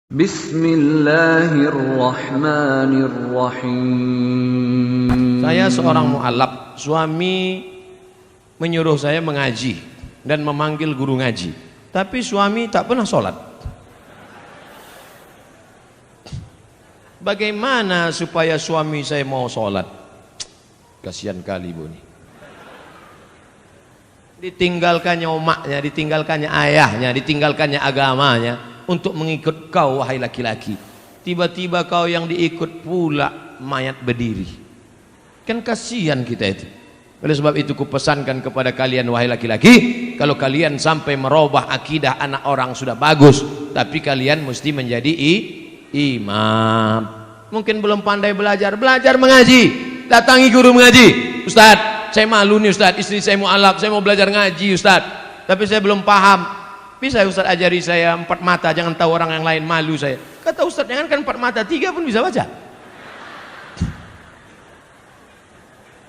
Bismillahirrahmanirrahim. Saya seorang mu'alaf, suami menyuruh saya mengaji dan memanggil guru ngaji, tapi suami tak pernah sholat. Bagaimana supaya suami saya mau sholat? Kasihan kali ibu nih. Ditinggalkannya umaknya, ditinggalkannya ayahnya, ditinggalkannya agamanya untuk mengikut kau wahai laki-laki. Tiba-tiba kau yang diikut pula mayat berdiri. Kan kasihan kita itu. Oleh sebab itu kupesankan kepada kalian wahai laki-laki, kalau kalian sampai merubah akidah anak orang sudah bagus, tapi kalian mesti menjadi imam. Mungkin belum pandai belajar mengaji. Datangi guru mengaji. Ustaz, saya malu nih Ustaz, istri saya mu'alaf, saya mau belajar ngaji Ustaz, tapi saya belum paham. Bisa Ustaz ajari saya 4 mata, jangan tahu orang yang lain, malu saya. Kata Ustaz, jangan kan 4 mata, 3 pun bisa baca.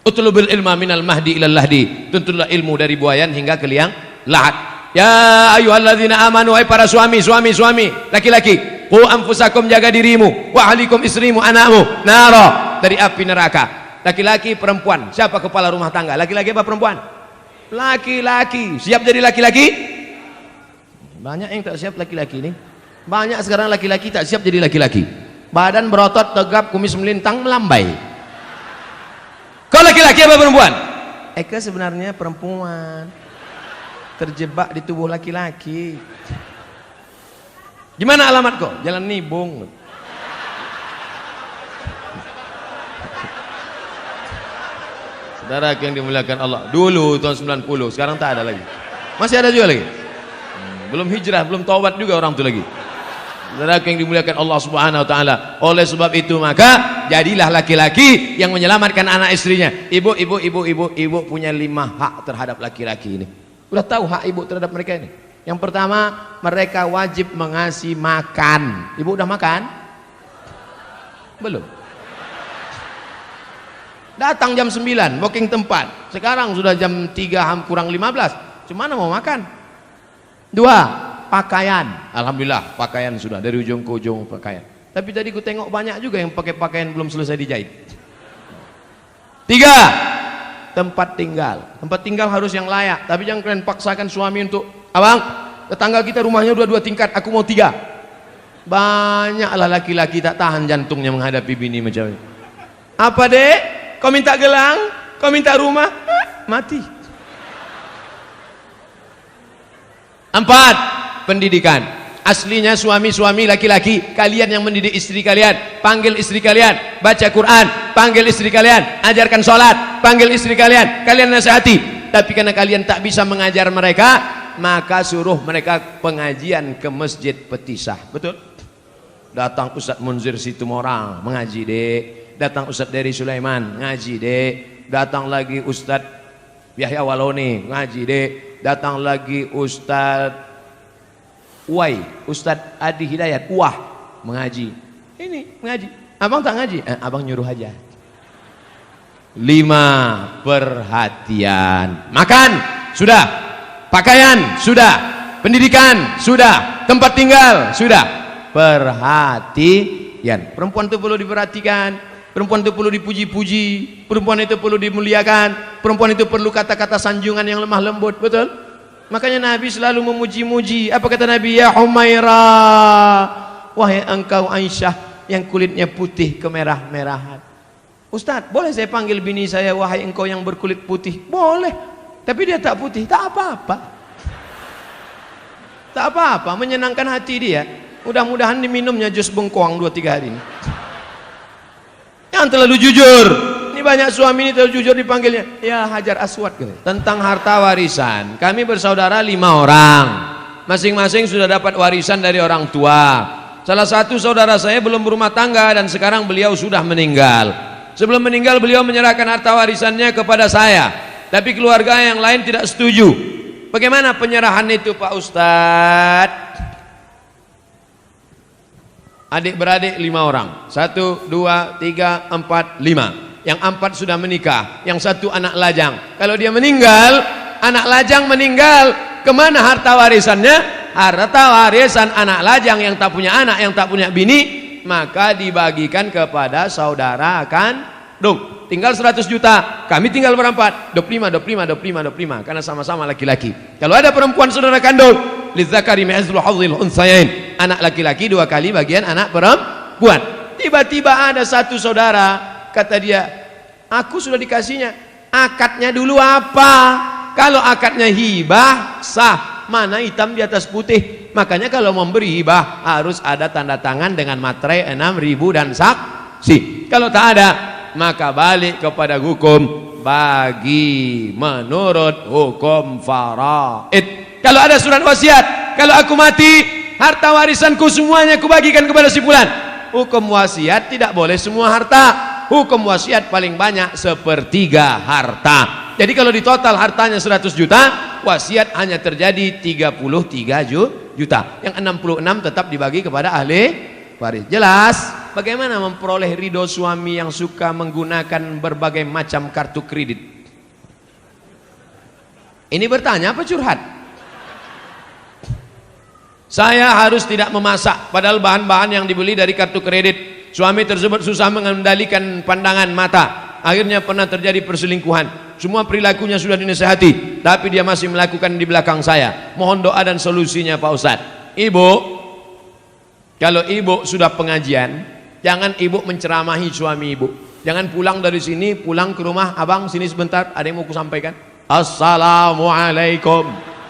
Utlubil ilma minal mahdi ilal lahdi. Tuntutlah ilmu dari buayan hingga ke liang lahat. Ya ayyuhalladzina amanu, hai para suami, laki-laki, qu anfusakum, jaga dirimu, wa ahlikum, istrimu, anakmu, nara, dari api neraka. Laki-laki, perempuan, siapa kepala rumah tangga? Laki-laki apa perempuan? Laki-laki. Siap jadi laki-laki? Banyak yang tak siap laki-laki ini. Banyak sekarang laki-laki tak siap jadi laki-laki. Badan berotot, tegap, kumis melintang, melambai. Kau laki-laki apa perempuan? Eka sebenarnya perempuan, terjebak di tubuh laki-laki. Gimana alamat kau? Jalan Nibung. Saudara yang dimuliakan Allah, dulu tahun 90, sekarang tak ada lagi. Masih ada juga lagi. Belum hijrah, belum taubat juga orang itu lagi. Saudara yang dimuliakan Allah Subhanahu wa taala. Oleh sebab itu maka jadilah laki-laki yang menyelamatkan anak istrinya. Ibu punya 5 hak terhadap laki-laki ini. Udah tahu hak ibu terhadap mereka ini? Yang pertama, mereka wajib mengasih makan. Ibu udah makan? Belum. Datang jam 9, booking tempat. Sekarang sudah jam 3 kurang 15. Cuma mau makan. 2, pakaian. Alhamdulillah pakaian sudah dari ujung ke ujung pakaian. Tapi tadi ku tengok banyak juga yang pakai pakaian belum selesai dijahit. 3, tempat tinggal. Tempat tinggal harus yang layak. Tapi jangan kalian paksakan suami untuk, abang, tetangga kita rumahnya 2 tingkat, aku mau 3. Banyaklah laki-laki tak tahan jantungnya menghadapi bini macam ini. Apa dek? Kau minta gelang? Kau minta rumah? Mati. 4, pendidikan. Aslinya suami-suami laki-laki, kalian yang mendidik istri kalian. Panggil istri kalian baca Quran, panggil istri kalian ajarkan sholat, panggil istri kalian nasihati. Tapi karena kalian tak bisa mengajar mereka, maka suruh mereka pengajian ke Masjid Petisah. Betul? Datang Ustaz Munzir Situmorang mengaji dek, datang Ustaz Dery Sulaiman ngaji dek, datang lagi Ustaz Yahya Waloni ngaji dek, datang lagi Ustaz Uwai, Ustaz Adi Hidayat wah mengaji. Ini mengaji. Abang tak ngaji? Abang nyuruh aja. 5, perhatian. Makan sudah, pakaian sudah, pendidikan sudah, tempat tinggal sudah. Perhatian. Perempuan itu perlu diperhatikan, perempuan itu perlu dipuji-puji, perempuan itu perlu dimuliakan, perempuan itu perlu kata-kata sanjungan yang lemah lembut. Betul? Makanya Nabi selalu memuji-muji. Apa kata Nabi? Ya Humairah, wahai engkau Aisyah yang kulitnya putih kemerah-merahan. Ustaz, boleh saya panggil bini saya wahai engkau yang berkulit putih? Boleh. Tapi dia tak putih, tak apa-apa. Tak apa-apa, menyenangkan hati dia. Mudah-mudahan diminumnya jus bengkoang 2-3 hari ini. Jangan terlalu jujur. Ini banyak suami ini terlalu jujur dipanggilnya. Ya Hajar Aswad gitu. Tentang harta warisan, kami bersaudara 5 orang. Masing-masing sudah dapat warisan dari orang tua. Salah satu saudara saya belum berumah tangga dan sekarang beliau sudah meninggal. Sebelum meninggal beliau menyerahkan harta warisannya kepada saya. Tapi keluarga yang lain tidak setuju. Bagaimana penyerahan itu Pak Ustadz? Adik-beradik 5 orang. 1, 2, 3, 4, 5. Yang 4 sudah menikah. Yang 1 anak lajang. Kalau dia meninggal, anak lajang meninggal, kemana harta warisannya? harta warisan anak lajang yang tak punya anak, yang tak punya bini, maka dibagikan kepada saudara kandung. Tinggal 100 juta, kami tinggal berempat, 25, karena sama-sama laki-laki. Kalau ada perempuan saudara kandung, lidzakari mithlu hadzil unthayain, anak laki-laki 2 kali bagian anak perempuan. Tiba-tiba ada satu saudara, kata dia, aku sudah dikasihnya, akadnya dulu apa? Kalau akadnya hibah sah, mana hitam di atas putih. Makanya kalau memberi hibah harus ada tanda tangan dengan materai 6.000 dan saksi. Kalau tak ada, maka balik kepada hukum bagi menurut hukum faraid. Kalau ada surat wasiat, kalau aku mati, harta warisanku semuanya aku bagikan kepada si fulan. Hukum wasiat tidak boleh semua harta. Hukum wasiat paling banyak 1/3 harta. Jadi kalau di total hartanya 100 juta, wasiat hanya terjadi 33 juta. Yang 66 tetap dibagi kepada ahli waris. Jelas? Bagaimana memperoleh ridho suami yang suka menggunakan berbagai macam kartu kredit? Ini bertanya apa curhat? Saya harus tidak memasak, padahal bahan-bahan yang dibeli dari kartu kredit. Suami tersebut susah mengendalikan pandangan mata. Akhirnya pernah terjadi perselingkuhan. Semua perilakunya sudah dinasihati, tapi dia masih melakukan di belakang saya. Mohon doa dan solusinya Pak Ustadz. Ibu, kalau ibu sudah pengajian, jangan ibu menceramahi suami ibu. Jangan pulang dari sini, pulang ke rumah, abang sini sebentar, ada yang mau ku sampaikan. Assalamualaikum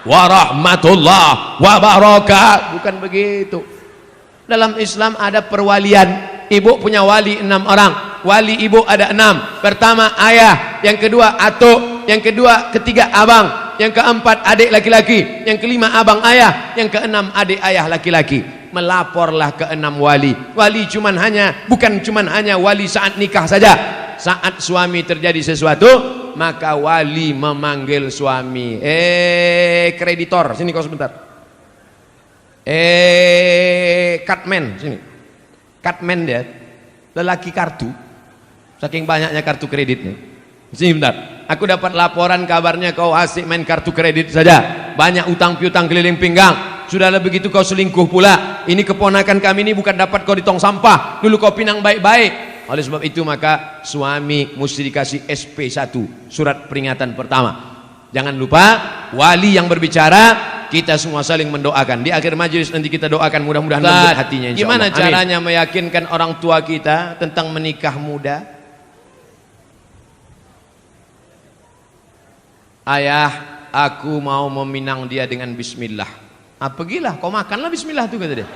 warahmatullahi wabarakatuh. Bukan begitu. Dalam Islam ada perwalian. Ibu punya wali 6 orang. Wali ibu ada 6. Pertama ayah, yang kedua atuk, yang ketiga abang, yang keempat adik laki-laki, yang kelima abang ayah, yang keenam adik ayah laki-laki. Melaporlah ke 6 wali. Wali bukan cuman hanya wali saat nikah saja. Saat suami terjadi sesuatu, maka wali memanggil suami. Kreditor, sini kau sebentar. Cutman, sini. Cutman dia, lelaki kartu. Saking banyaknya kartu kreditnya. Sini bentar. Aku dapat laporan kabarnya kau asik main kartu kredit saja. Banyak utang piutang keliling pinggang. Sudahlah begitu kau selingkuh pula. Ini keponakan kami ini bukan dapat kau di tong sampah. Dulu kau pinang baik-baik. Oleh sebab itu maka suami mesti dikasih SP1, surat peringatan pertama. Jangan lupa wali yang berbicara, kita semua saling mendoakan. Di akhir majelis nanti kita doakan mudah-mudahan lembut hatinya insyaallah. Gimana caranya meyakinkan orang tua kita tentang menikah muda? Ayah, aku mau meminang dia dengan bismillah. Pergilah, kau makanlah bismillah tuh kata dia.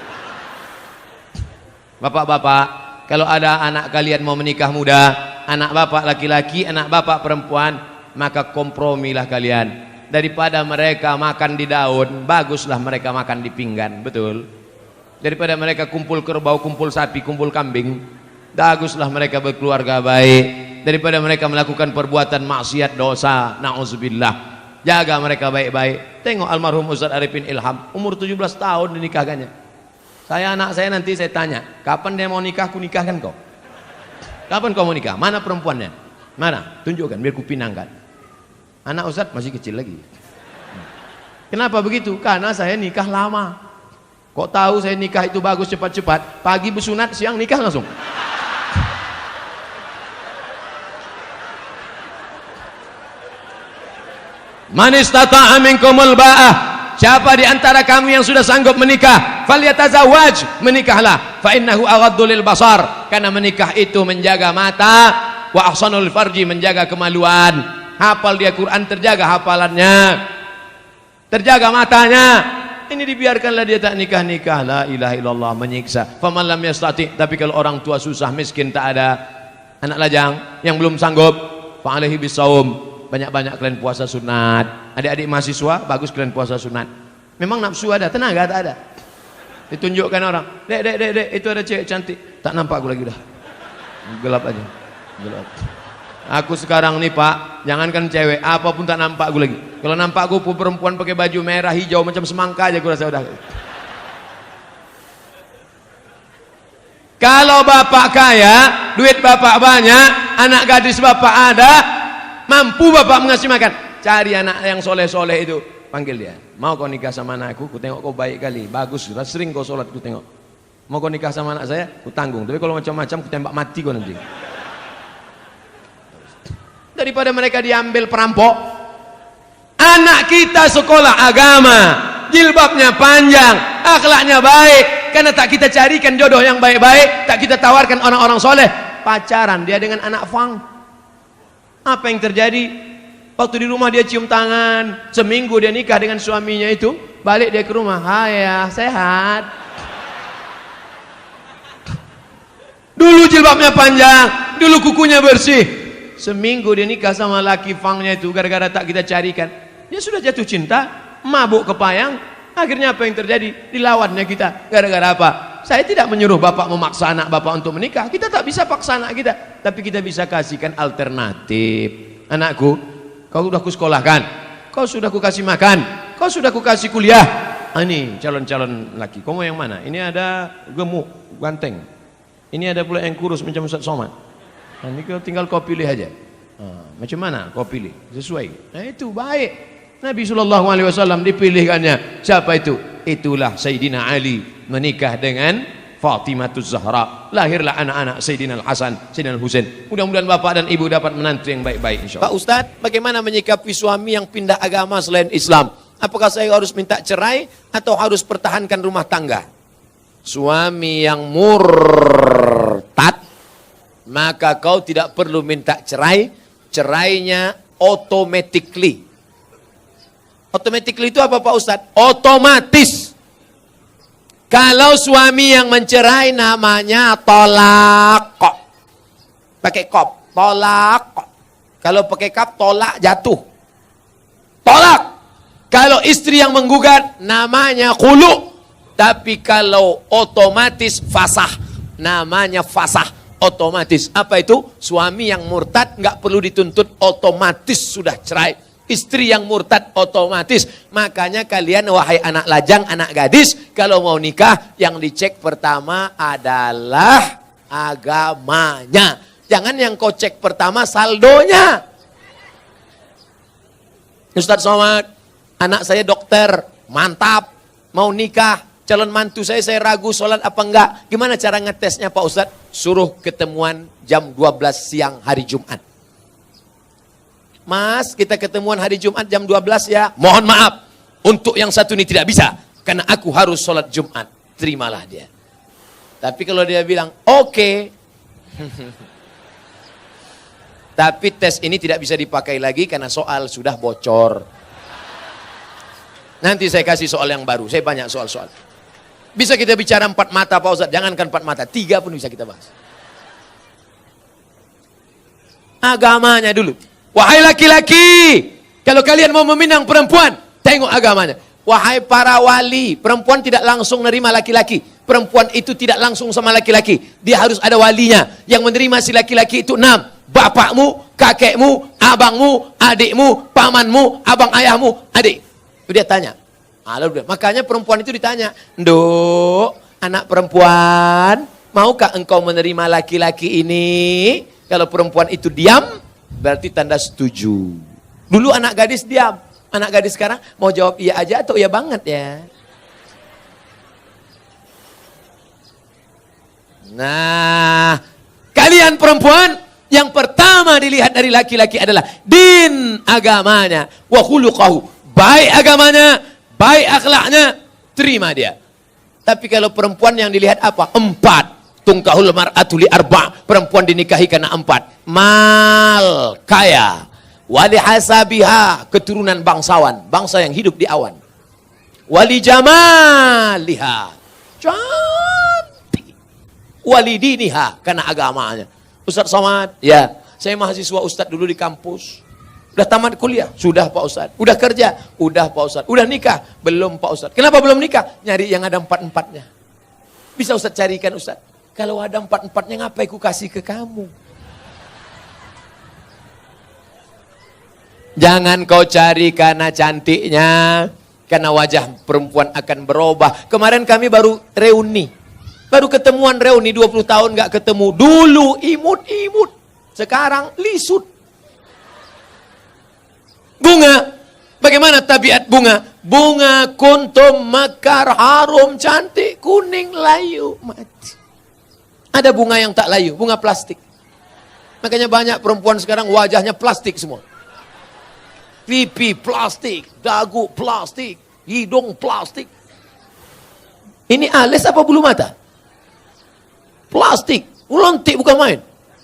Bapak-bapak, kalau ada anak kalian mau menikah muda, anak bapak laki-laki, anak bapak perempuan, maka kompromilah kalian. Daripada mereka makan di daun, baguslah mereka makan di pinggan, betul? Daripada mereka kumpul kerbau, kumpul sapi, kumpul kambing, baguslah mereka berkeluarga baik. Daripada mereka melakukan perbuatan maksiat dosa, na'udzubillah. Jaga mereka baik-baik. Tengok almarhum Ustaz Arifin Ilham, umur 17 tahun dinikahkannya. Anak saya nanti saya tanya, kapan dia mau nikah, ku nikahkan kau. Kapan kau mau nikah? Mana perempuannya? Mana? Tunjukkan biar ku pinangkan. Anak Ustaz masih kecil lagi. Kenapa begitu? Karena saya nikah lama. Kok tahu saya nikah itu bagus cepat-cepat? Pagi bersunat, siang nikah langsung. Man istata'a minkumul ba'ah, siapa di antara kamu yang sudah sanggup menikah, falyatazawwaj, menikahlah. Fa innahu aghaddu lil basar, karena menikah itu menjaga mata, wa ahsanul farji, menjaga kemaluan. Hafal dia Quran, terjaga hafalannya, terjaga matanya. Ini dibiarkanlah dia tak nikah-nikah. La ilaha illallah, menyiksa. Faman lam yastati, tapi kalau orang tua susah, miskin, tak ada anak lajang yang belum sanggup, fa alaihi bisawm, banyak-banyak kalian puasa sunat. Adik-adik mahasiswa, bagus kalian puasa sunat. Memang nafsu ada, tenaga tak ada. Ditunjukkan orang, dek, itu ada cewek cantik. Tak nampak aku lagi dah. Gelap aja, gelap. Aku sekarang nih Pak, jangankan cewek, apapun tak nampak aku lagi. Kalau nampak aku perempuan pakai baju merah, hijau, macam semangka aja aku rasa udah. Kalau bapak kaya, duit bapak banyak, anak gadis bapak ada, mampu bapak mengasih makan, cari anak yang soleh-soleh itu. panggil dia. Mau kau nikah sama anakku? Ku tengok kau baik kali, bagus, sering kau sholat ku tengok. Mau kau nikah sama anak saya? Ku tanggung. Tapi kalau macam-macam ku tembak mati kau nanti. Daripada mereka diambil perampok. Anak kita sekolah agama, jilbabnya panjang, akhlaknya baik. Karena tak kita carikan jodoh yang baik-baik, tak kita tawarkan orang-orang soleh, pacaran dia dengan anak fang. Apa yang terjadi? Waktu di rumah dia cium tangan, seminggu dia nikah dengan suaminya itu, balik dia ke rumah, hai ya, sehat. Dulu jilbabnya panjang, dulu kukunya bersih. Seminggu dia nikah sama laki fangnya itu, gara-gara tak kita carikan, dia sudah jatuh cinta, mabuk kepayang. Akhirnya apa yang terjadi? Dilawannya kita. Gara-gara apa? Saya tidak menyuruh bapak memaksa anak bapak untuk menikah. Kita tak bisa paksa anak kita, tapi kita bisa kasihkan alternatif. Anakku, kau sudah kusekolahkan, kau sudah kukasih makan, kau sudah kukasih kuliah. Ini calon-calon laki. Kau mau yang mana? Ini ada gemuk, ganteng. Ini ada pula yang kurus macam Ustaz Somad. Nah, ini tinggal kau pilih aja. Macam mana kau pilih? Sesuai. Nah, itu baik. Nabi SAW dipilihkannya. Siapa itu? Itulah Sayyidina Ali menikah dengan Fatimatuz Zahra. Lahirlah anak-anak Sayyidina Al-Hasan, Sayyidina Al-Husain. Mudah-mudahan bapak dan ibu dapat menantu yang baik-baik, insyaAllah. Pak Ustadz, bagaimana menyikapi suami yang pindah agama selain Islam? Apakah saya harus minta cerai atau harus pertahankan rumah tangga? Suami yang murtad, maka kau tidak perlu minta cerai. Cerainya automatically. Automatically itu apa Pak Ustadz? Otomatis. Kalau suami yang mencerai namanya tolak. Pakai kop, tolak. Kalau pakai kap, tolak jatuh. Tolak. Kalau istri yang menggugat namanya khulu. Tapi kalau otomatis fasah, namanya fasah. Otomatis. Apa itu? Suami yang murtad nggak perlu dituntut, otomatis sudah cerai. Istri yang murtad otomatis. Makanya kalian wahai anak lajang, anak gadis, kalau mau nikah yang dicek pertama adalah agamanya. Jangan yang kau cek pertama saldonya. Ustaz Somad, anak saya dokter, mantap, mau nikah. Calon mantu saya ragu sholat apa enggak. Gimana cara ngetesnya Pak Ustadz? Suruh ketemuan jam 12 siang hari Jumat. Mas, kita ketemuan hari Jumat jam 12 ya. Mohon maaf, untuk yang satu ini tidak bisa. Karena aku harus sholat Jumat. Terimalah dia. Tapi kalau dia bilang, oke. Tapi tes ini tidak bisa dipakai lagi karena soal sudah bocor. Nanti saya kasih soal yang baru. Saya banyak soal-soal. Bisa kita bicara 4 mata Pak Ustadz, jangankan 4 mata, 3 pun bisa kita bahas. Agamanya dulu. Wahai laki-laki, kalau kalian mau meminang perempuan, tengok agamanya. Wahai para wali, perempuan tidak langsung menerima laki-laki. Perempuan itu tidak langsung sama laki-laki. Dia harus ada walinya. Yang menerima si laki-laki itu 6. Bapakmu, kakekmu, abangmu, adikmu, pamanmu, abang ayahmu, adik. Dia tanya. Lalu, makanya perempuan itu ditanya, Nduk, anak perempuan, maukah engkau menerima laki-laki ini? Kalau perempuan itu diam, berarti tanda setuju. Dulu anak gadis diam, anak gadis sekarang mau jawab iya aja atau iya banget ya. Nah, kalian perempuan, yang pertama dilihat dari laki-laki adalah din agamanya, wa khuluqahu, baik agamanya, baik akhlaknya, terima dia. Tapi kalau perempuan yang dilihat apa? 4. Tungkahul mar'atu li 4. Perempuan dinikahi karena 4. Mal, kaya. Wali hasabiha, keturunan bangsawan. Bangsa yang hidup di awan. Wali jamaliha, cantik. Wali diniha, karena agamanya. Ustaz Somad, ya, saya mahasiswa Ustaz dulu di kampus. Udah tamat kuliah? Sudah Pak Ustadz. Udah kerja? Udah Pak Ustadz. Udah nikah? Belum Pak Ustadz. Kenapa belum nikah? Nyari yang ada 4-4-nya. Bisa Ustadz carikan Ustadz. Kalau ada 4-4-nya ngapain ku kasih ke kamu? Jangan kau cari karena cantiknya. Karena wajah perempuan akan berubah. Kemarin kami baru reuni. Baru ketemuan reuni 20 tahun gak ketemu. Dulu imut-imut. Sekarang lisut. Bunga, Bagaimana tabiat bunga? Bunga kuntum mekar, harum, cantik, kuning, layu, mati. Ada bunga yang tak layu, bunga plastik. Makanya banyak perempuan sekarang wajahnya plastik semua. Pipi plastik, dagu plastik, hidung plastik. Ini alis apa bulu mata? Plastik, lontik bukan main.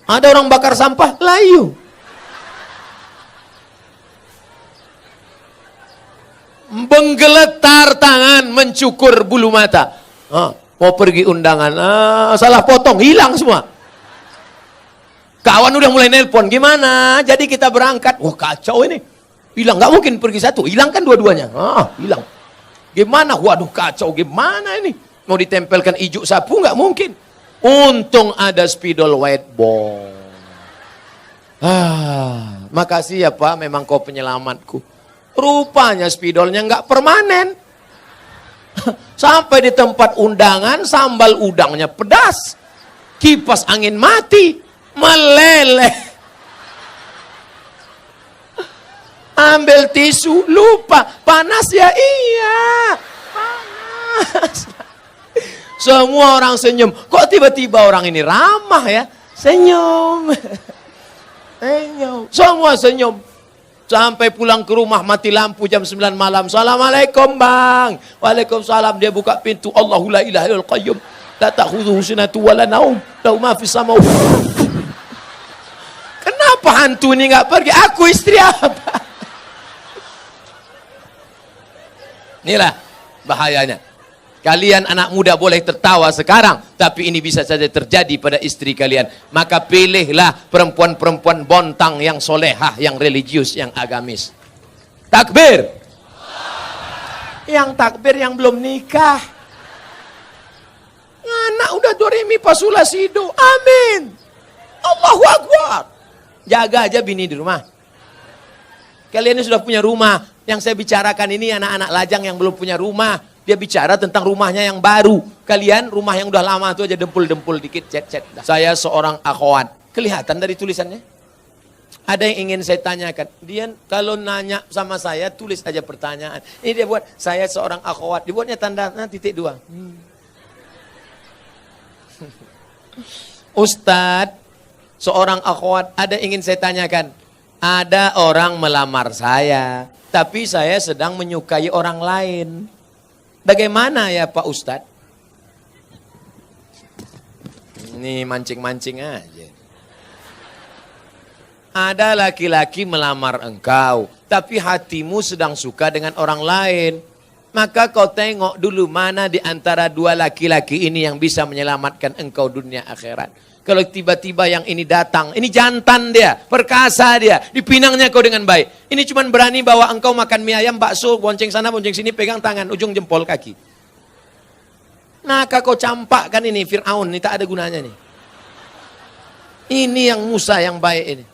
Ada orang bakar sampah, layu. Menggeletar tangan, mencukur bulu mata. Mau pergi undangan, salah potong, hilang semua. Kawan udah mulai nelpon, gimana? Jadi kita berangkat. Wah kacau ini. Hilang, nggak mungkin pergi satu. Hilang kan dua-duanya. Hilang. Gimana? Waduh kacau, gimana ini? Mau ditempelkan ijuk sapu, nggak mungkin. Untung ada spidol white ball. Makasih ya Pak, memang kau penyelamatku. Rupanya spidolnya nggak permanen. Sampai di tempat undangan, sambal udangnya pedas. Kipas angin mati. Meleleh. Ambil tisu, lupa. Panas ya? Iya. Panas. Semua orang senyum. Kok tiba-tiba orang ini ramah ya? Senyum. Senyum. Semua senyum. Sampai pulang ke rumah mati lampu jam 9 malam. Assalamualaikum bang. Waalaikumsalam. Dia buka pintu. Allahu la ilaha illal qayyum. La ta'khudhuhu sinatun wa la naum. Lahu ma fis samawati. Kenapa hantu ini nggak pergi? Aku istri apa? Inilah bahayanya. Kalian anak muda boleh tertawa sekarang, tapi ini bisa saja terjadi pada istri kalian. Maka pilihlah perempuan-perempuan bontang yang solehah, yang religius, yang agamis. Takbir. Yang takbir yang belum nikah. Anak udah doremi pasula sido. Amin. Allahu Akbar. Jaga aja bini di rumah. Kalian ini sudah punya rumah. Yang saya bicarakan ini anak-anak lajang yang belum punya rumah. Dia bicara tentang rumahnya yang baru. Kalian rumah yang udah lama itu aja dempul-dempul dikit, cet-cet. Saya seorang akhwat. Kelihatan dari tulisannya? Ada yang ingin saya tanyakan. Dia kalau nanya sama saya, tulis aja pertanyaan. Ini dia buat, saya seorang akhwat. Dibuatnya tanda titik 2. Ustadz, seorang akhwat, ada yang ingin saya tanyakan. Ada orang melamar saya, tapi saya sedang menyukai orang lain. Bagaimana ya Pak Ustadz? Ini mancing-mancing aja. Ada laki-laki melamar engkau, tapi hatimu sedang suka dengan orang lain. Maka kau tengok dulu mana di antara dua laki-laki ini yang bisa menyelamatkan engkau dunia akhirat. Kalau tiba-tiba yang ini datang, ini jantan dia, perkasa dia, dipinangnya kau dengan baik. Ini cuma berani bawa engkau makan mie ayam, bakso, bonceng sana, bonceng sini, pegang tangan, ujung jempol kaki. Nah, kau campakkan ini, Fir'aun, ini tak ada gunanya nih. Ini yang Musa yang baik ini.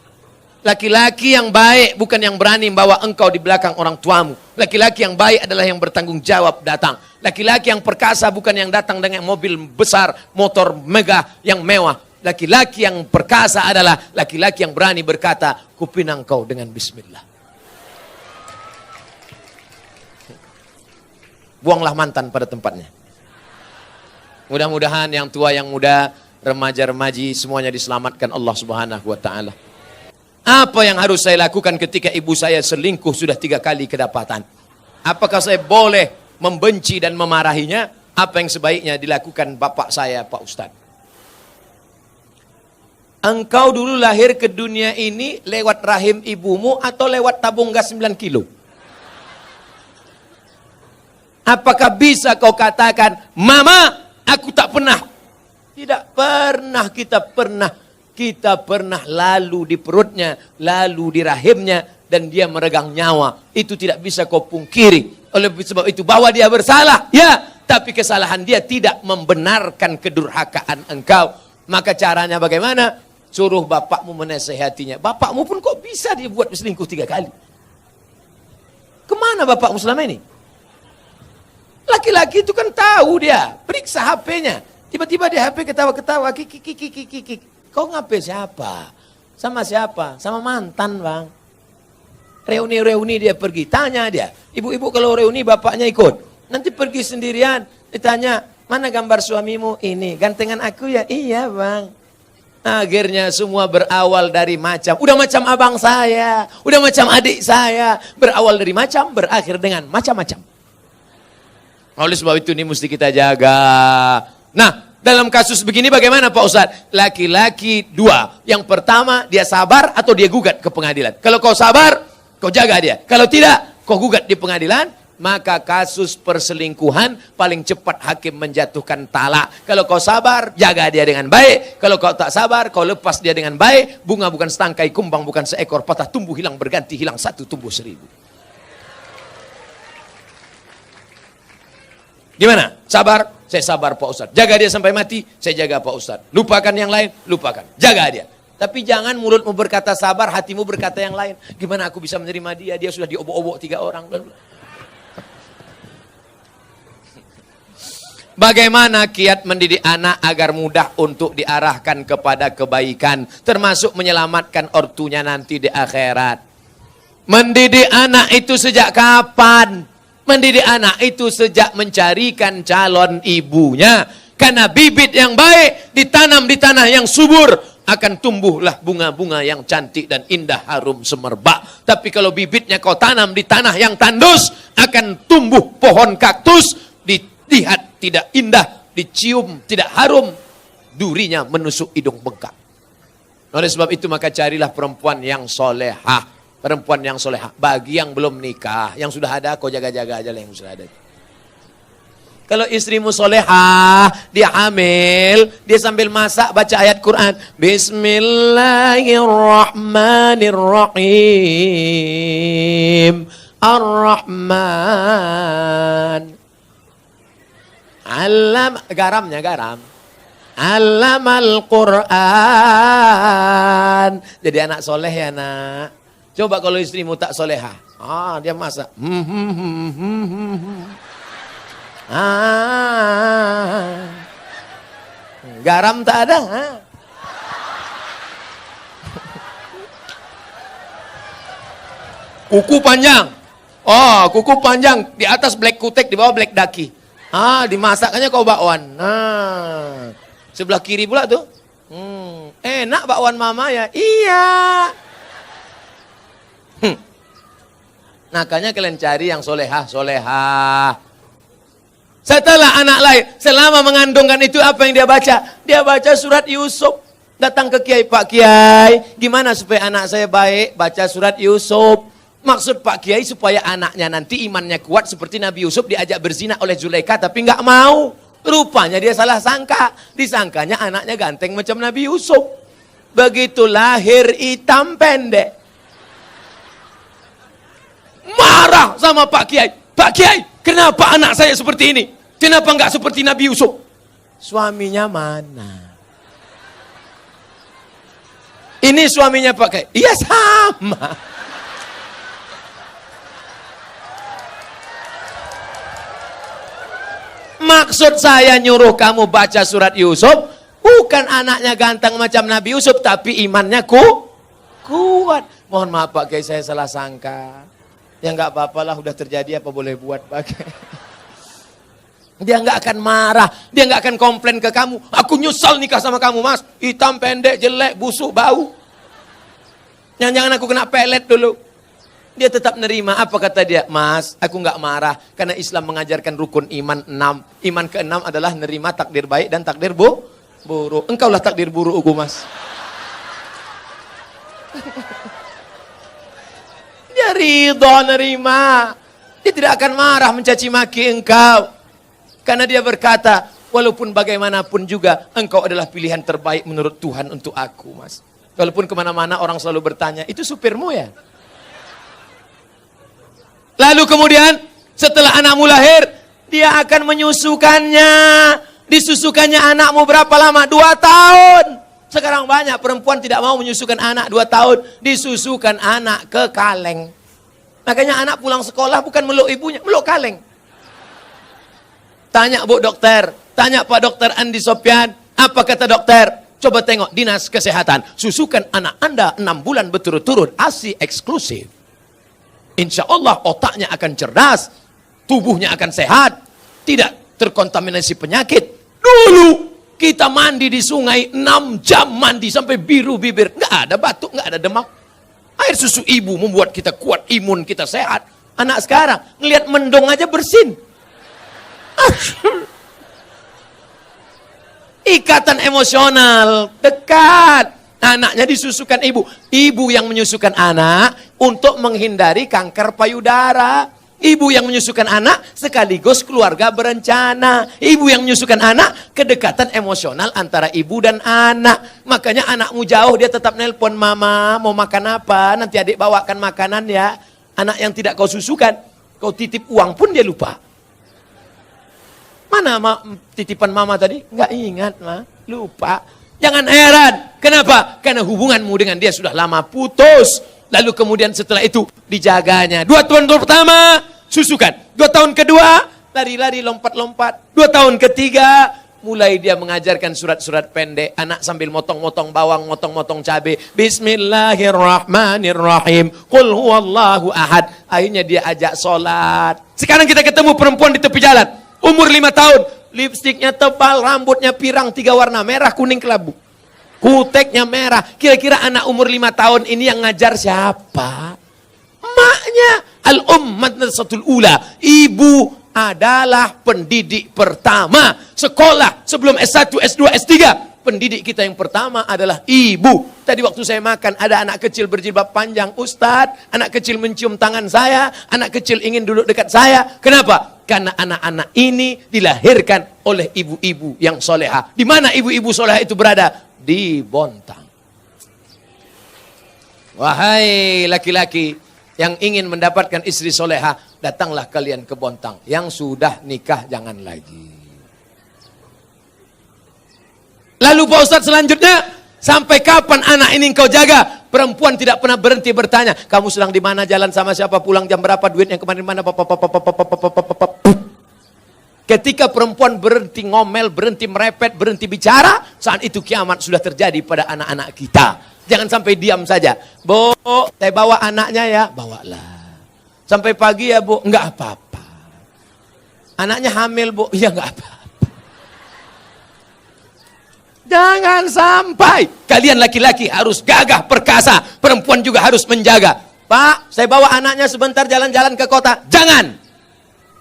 Laki-laki yang baik bukan yang berani membawa engkau di belakang orang tuamu. Laki-laki yang baik adalah yang bertanggung jawab datang. Laki-laki yang perkasa bukan yang datang dengan mobil besar, motor megah yang mewah. Laki-laki yang perkasa adalah laki-laki yang berani berkata, kupinang kau dengan bismillah. Buanglah mantan pada tempatnya. Mudah-mudahan yang tua, yang muda, remaja-remaji semuanya diselamatkan Allah Subhanahu wa taala. Apa yang harus saya lakukan ketika ibu saya selingkuh sudah 3 kali kedapatan? Apakah saya boleh membenci dan memarahinya? Apa yang sebaiknya dilakukan bapak saya, Pak Ustadz? Engkau dulu lahir ke dunia ini lewat rahim ibumu atau lewat tabung gas 9 kilo? Apakah bisa kau katakan, Mama, aku tak pernah? Tidak pernah, kita pernah lalu di perutnya, lalu di rahimnya, dan dia meregang nyawa. Itu tidak bisa kau pungkiri. Oleh sebab itu, bahwa dia bersalah, ya, tapi kesalahan dia tidak membenarkan kedurhakaan engkau. Maka caranya bagaimana? Suruh bapakmu menasehatinya. Bapakmu pun kok bisa dia buat selingkuh 3 kali? Kemana bapakmu selama ini? Laki-laki itu kan tahu dia, periksa HP-nya. Tiba-tiba di HP ketawa-ketawa, kiki. Kau ngapain siapa? Sama siapa? Sama mantan bang. Reuni-reuni dia pergi, tanya dia. Ibu-ibu kalau reuni bapaknya ikut. Nanti pergi sendirian, ditanya, mana gambar suamimu? Ini, gantengan aku ya? Iya bang. Akhirnya semua berawal dari macam. Udah macam abang saya, udah macam adik saya. Berawal dari macam, berakhir dengan macam-macam. Oleh sebab itu ini mesti kita jaga. Nah, dalam kasus begini bagaimana Pak Ustadz? Laki-laki dua. Yang pertama, dia sabar atau dia gugat ke pengadilan. Kalau kau sabar, kau jaga dia. Kalau tidak, kau gugat di pengadilan, maka kasus perselingkuhan paling cepat hakim menjatuhkan talak. Kalau kau sabar, jaga dia dengan baik. Kalau kau tak sabar, kau lepas dia dengan baik. Bunga bukan setangkai, kumbang bukan seekor, patah tumbuh hilang berganti, hilang satu tumbuh 1000. Gimana? Sabar? Saya sabar Pak Ustadz. Jaga dia sampai mati, saya jaga Pak Ustadz. Lupakan yang lain, lupakan. Jaga dia. Tapi jangan mulutmu berkata sabar, hatimu berkata yang lain. Gimana aku bisa menerima dia? Dia sudah diobok-obok 3 orang. Bagaimana kiat mendidik anak agar mudah untuk diarahkan kepada kebaikan. Termasuk menyelamatkan ortunya nanti di akhirat. Mendidik anak itu sejak kapan? Mendidik anak itu sejak mencarikan calon ibunya. Karena bibit yang baik ditanam di tanah yang subur, akan tumbuhlah bunga-bunga yang cantik dan indah harum semerbak. Tapi kalau bibitnya kau tanam di tanah yang tandus, akan tumbuh pohon kaktus, dilihat tidak indah, dicium tidak harum, durinya menusuk hidung bengkak. Oleh sebab itu maka carilah perempuan yang solehah. Perempuan yang solehah. Bagi yang belum nikah, yang sudah ada kau jaga-jaga aja lah yang sudah ada. Kalau istrimu solehah, dia hamil, dia sambil masak baca ayat Quran. Bismillahirrahmanirrahim. Ar-Rahman. Garamnya garam. Allamal Quran. Jadi anak soleh ya nak. Coba kalau istrimu tak solehah. Dia masak. Garam tak ada. Kuku panjang. Kuku panjang. Di atas black kutek, di bawah black daki. Dimasaknya kau bakwan. Sebelah kiri pula tuh. Enak bakwan mama ya. Iya. Makanya kalian cari yang solehah. Setelah anak lahir, selama mengandungkan itu apa yang dia baca? Dia baca surat Yusuf. Datang ke Kiai, Pak Kiai, gimana supaya anak saya baik? Baca surat Yusuf. Maksud Pak Kiai supaya anaknya nanti imannya kuat seperti Nabi Yusuf diajak berzina oleh Zulaikha tapi nggak mau. Rupanya dia salah sangka. Disangkanya anaknya ganteng macam Nabi Yusuf. Begitu lahir hitam pendek. Marah sama Pak Kiai. Pak Kiai, kenapa anak saya seperti ini? Kenapa enggak seperti Nabi Yusuf? Suaminya mana? Ini suaminya Pak Kiai. Iya sama. Maksud saya nyuruh kamu baca surat Yusuf, bukan anaknya ganteng macam Nabi Yusuf, tapi imannya kuat. Mohon maaf Pak Kiai, saya salah sangka. Ya nggak apa-apa lah, udah terjadi apa boleh buat Pak. Dia nggak akan marah, dia nggak akan komplain ke kamu. Aku nyesal nikah sama kamu mas, hitam pendek, jelek, busuk, bau. Jangan-jangan aku kena pelet dulu. Dia tetap nerima. Apa kata dia? Mas, aku nggak marah karena Islam mengajarkan rukun iman 6. Iman ke-6 adalah nerima takdir baik dan takdir buruk. Engkaulah takdir burukku mas. Dia ridho nerima. Dia tidak akan marah mencaci maki engkau. Karena dia berkata, walaupun bagaimanapun juga, engkau adalah pilihan terbaik menurut Tuhan untuk aku, mas. Walaupun kemana-mana orang selalu bertanya, itu supirmu ya? Lalu kemudian, setelah anakmu lahir, dia akan menyusukannya. Disusukannya anakmu berapa lama? 2 tahun. Sekarang banyak perempuan tidak mau menyusukan anak 2 tahun. Disusukan anak ke kaleng. Makanya anak pulang sekolah bukan meluk ibunya, meluk kaleng. Tanya Bu Dokter, tanya Pak Dokter Andi Sopyan, apa kata dokter? Coba tengok dinas kesehatan, susukan anak Anda 6 bulan berturut-turut, ASI eksklusif. insya Allah otaknya akan cerdas, tubuhnya akan sehat, tidak terkontaminasi penyakit. Dulu kita mandi di sungai 6 jam mandi sampai biru bibir, nggak ada batuk, nggak ada demam. Air susu ibu membuat kita kuat, imun kita sehat. Anak sekarang ngelihat mendong aja bersin. Ikatan emosional dekat. Anaknya disusukan ibu. Ibu yang menyusukan anak untuk menghindari kanker payudara. Ibu yang menyusukan anak sekaligus keluarga berencana. Ibu yang menyusukan anak, kedekatan emosional antara ibu dan anak. Makanya anakmu jauh dia tetap nelpon, mama mau makan apa, nanti adik bawakan makanan ya. Anak yang tidak kau susukan, kau titip uang pun dia lupa. Mana titipan mama tadi? Nggak ingat, ma. Lupa. Jangan heran. Kenapa? Karena hubunganmu dengan dia sudah lama putus. Lalu kemudian setelah itu dijaganya. 2 tahun pertama, susukan. 2 tahun kedua, lari-lari, lompat-lompat. 2 tahun ketiga, mulai dia mengajarkan surat-surat pendek. Anak sambil motong-motong bawang, motong-motong cabai. Bismillahirrahmanirrahim. Qul huwallahu ahad. Akhirnya dia ajak sholat. Sekarang kita ketemu perempuan di tepi jalan. Umur 5 tahun, lipstiknya tebal, rambutnya pirang 3 warna, merah, kuning, kelabu. Kuteknya merah. Kira-kira anak umur 5 tahun ini yang ngajar siapa? Maknya. Al-Madrasatul Ula. Ibu adalah pendidik pertama. Sekolah sebelum S1, S2, S3. Pendidik kita yang pertama adalah ibu. Tadi waktu saya makan, ada anak kecil berjilbab panjang. Ustadz, anak kecil mencium tangan saya. Anak kecil ingin duduk dekat saya. Kenapa? Karena anak-anak ini dilahirkan oleh ibu-ibu yang soleha. Di mana ibu-ibu soleha itu berada? Di Bontang. Wahai laki-laki yang ingin mendapatkan istri soleha, datanglah kalian ke Bontang. Yang sudah nikah jangan lagi. Lalu Pak Ustadz selanjutnya, sampai kapan anak ini engkau jaga? Perempuan tidak pernah berhenti bertanya, kamu sedang di mana, jalan sama siapa, pulang jam berapa, duit yang kemarin mana. Ketika perempuan berhenti ngomel, berhenti merepet, berhenti bicara, saat itu kiamat sudah terjadi pada anak-anak kita. Jangan sampai diam saja. Bu, saya bawa anaknya ya, bawalah. Sampai pagi ya bu, enggak apa-apa. Anaknya hamil bu, ya enggak apa-apa. Jangan sampai kalian laki-laki harus gagah perkasa, perempuan juga harus menjaga. Pak, saya bawa anaknya sebentar jalan-jalan ke kota. Jangan.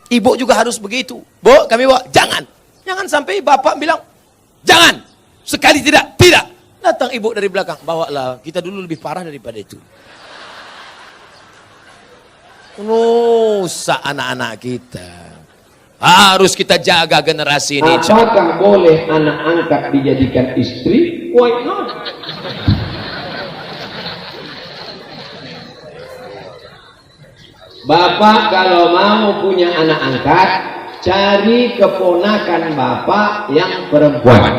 Ibu juga harus begitu. Bu, kami bawa. Jangan. Jangan sampai bapak bilang, jangan. Sekali tidak, tidak. Datang ibu dari belakang, bawalah. Kita dulu lebih parah daripada itu. Rusak anak-anak kita. Harus kita jaga generasi ini. Apakah boleh anak angkat dijadikan istri? Why not? Bapak kalau mau punya anak angkat, cari keponakan bapak yang perempuan.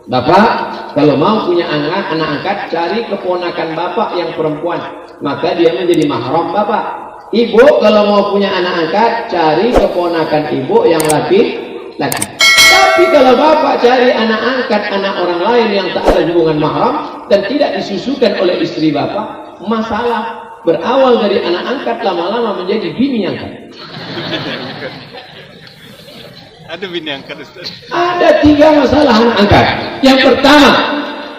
Bapak kalau mau punya anak angkat, cari keponakan bapak yang perempuan. Maka dia menjadi mahram bapak. Ibu kalau mau punya anak angkat, cari keponakan ibu yang laki-laki. Tapi kalau bapak cari anak angkat anak orang lain yang tak ada hubungan mahram dan tidak disusukan oleh istri bapak, masalah berawal dari anak angkat lama-lama menjadi bini angkat. Ada bini angkat, Ustaz. Ada 3 masalah anak angkat. Yang pertama,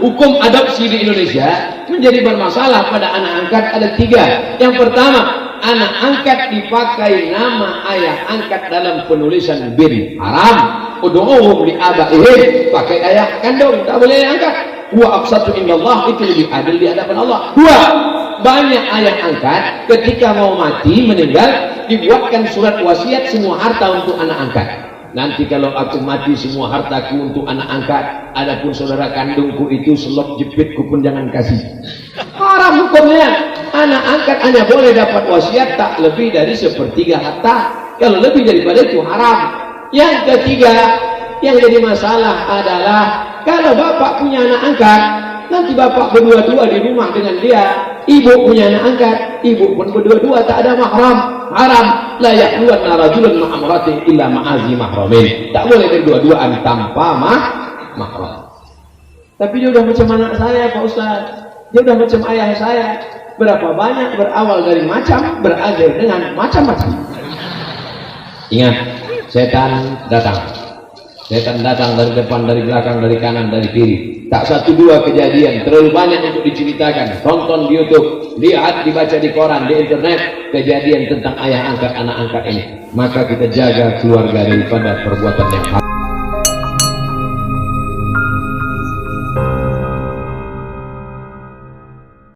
hukum adopsi di Indonesia menjadi bermasalah pada anak angkat ada 3. Yang pertama, anak angkat dipakai nama ayah angkat dalam penulisan BIN. Haram. Ud'uhum li abaihim, pakai ayah kandung, tak boleh angkat. Wa aqsatu indallah, itu lebih adil di hadapan Allah. 2, banyak ayah angkat ketika mau mati meninggal dibuatkan surat wasiat semua harta untuk anak angkat. Nanti kalau aku mati semua hartaku untuk anak angkat, adapun saudara kandungku itu selop jepitku pun jangan kasih. Haram hukumnya. Anak angkat hanya boleh dapat wasiat tak lebih dari 1/3 harta. Kalau lebih daripada itu haram. Yang ketiga yang jadi masalah adalah kalau bapak punya anak angkat, nanti bapak berdua-dua di rumah dengan dia, ibu punya anak angkat, ibu pun berdua-dua, tak ada mahram. Haram. La yahluwanna rajulun ma'amratin illa ma'azi mahramin. Tak boleh berdua-duaan tanpa mahram. Tapi dia udah macam anak saya Pak Ustaz, dia udah macam ayah saya. Berapa banyak berawal dari macam, berakhir dengan macam-macam. Ingat, setan datang. Setan datang dari depan, dari belakang, dari kanan, dari kiri. Tak satu dua kejadian, terlalu banyak untuk diceritakan. Tonton di YouTube, lihat, dibaca di koran, di internet, kejadian tentang ayah angkat, anak angkat ini. Maka kita jaga keluarga daripada perbuatan yang haram.